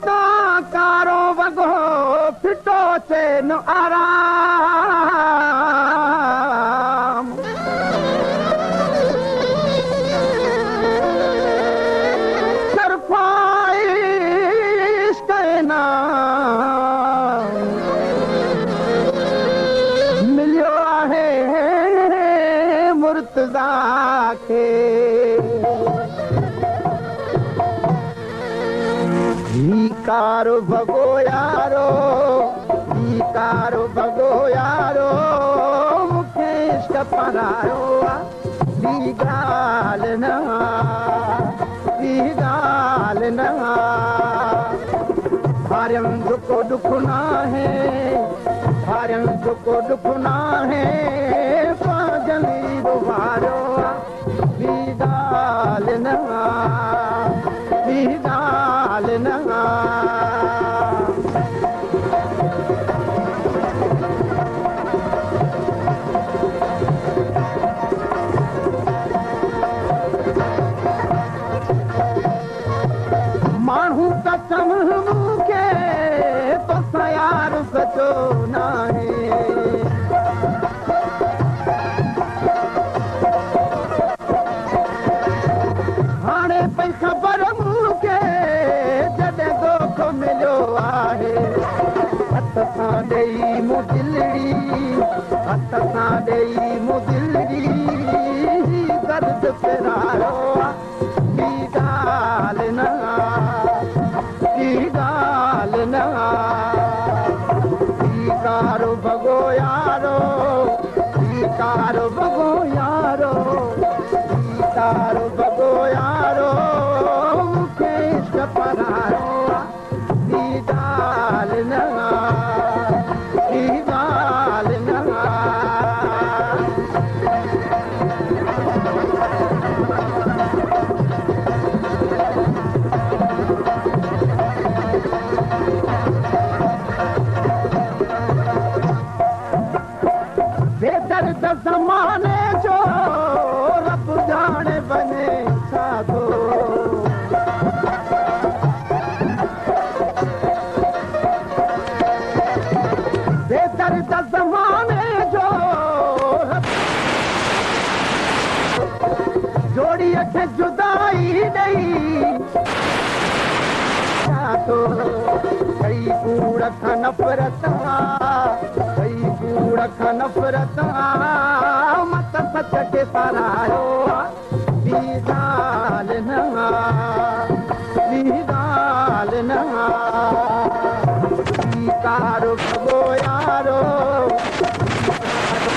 तो कारो वगो फिटो चैन आराम सरफाइश कहना मिलियो आहे मुर्तज़ा खे कारो भगो यारो भगो यारो मूंखे इश्क परायो ॿी ॻाल्हि न भारियम जेको दुख न आहे भारियम जेको दुख न आहे पांजली वारो ॿी ॻाल्हि न माण्हू कसम मूंखे तोसां यार सचो न आहे हाणे पई ख़बर मूंखे जॾहिं दोख मिलियो आहे हथ सां ॾेई मूं दिलड़ी हथ सां ॾेई मूं दिलड़ी दर्द पिरायो ॿी ॻाल्हि न कारो भगो यारो कारो भगो यारो कारो भगो यारो मूंखे इश्क परायो ॿी ॻाल्हि न बेदर्द ज़माने जो रब जाने बने साधो बेदर्द ज़माने जो जोड़ीअ खे जुदाई ॾेई साधो कई कूड़ खां नफ़रत नफ़रत मत सच खे पारायो ॿी ॻाल्हि न कारो भगो यारो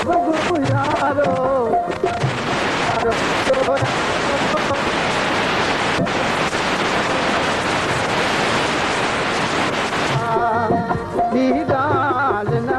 भगो यारो ॿी ॻाल्हि न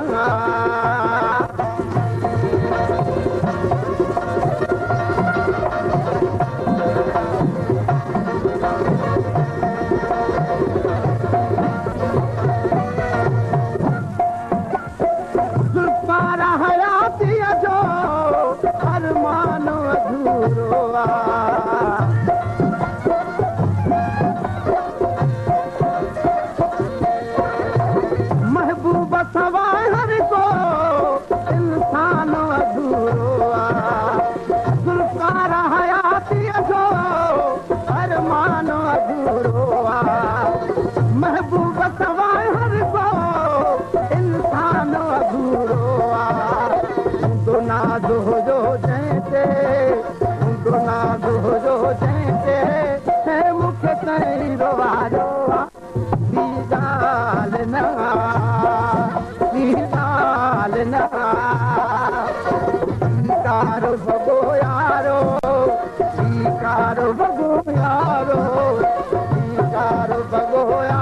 महबूब सवाइ हर को इंसान अधूरो गुलकार हयातीअ जो अरमान अधूरो महबूब सवाइ हर को इंसान अधूरो नाज़ हुजो जंहिंते नाज़ हुजो जंहिंते मूंखे ताईं रोवारो ॿी ॻाल्हि न कारो भगो यारो कारो भगो यारो कारो भगो यारो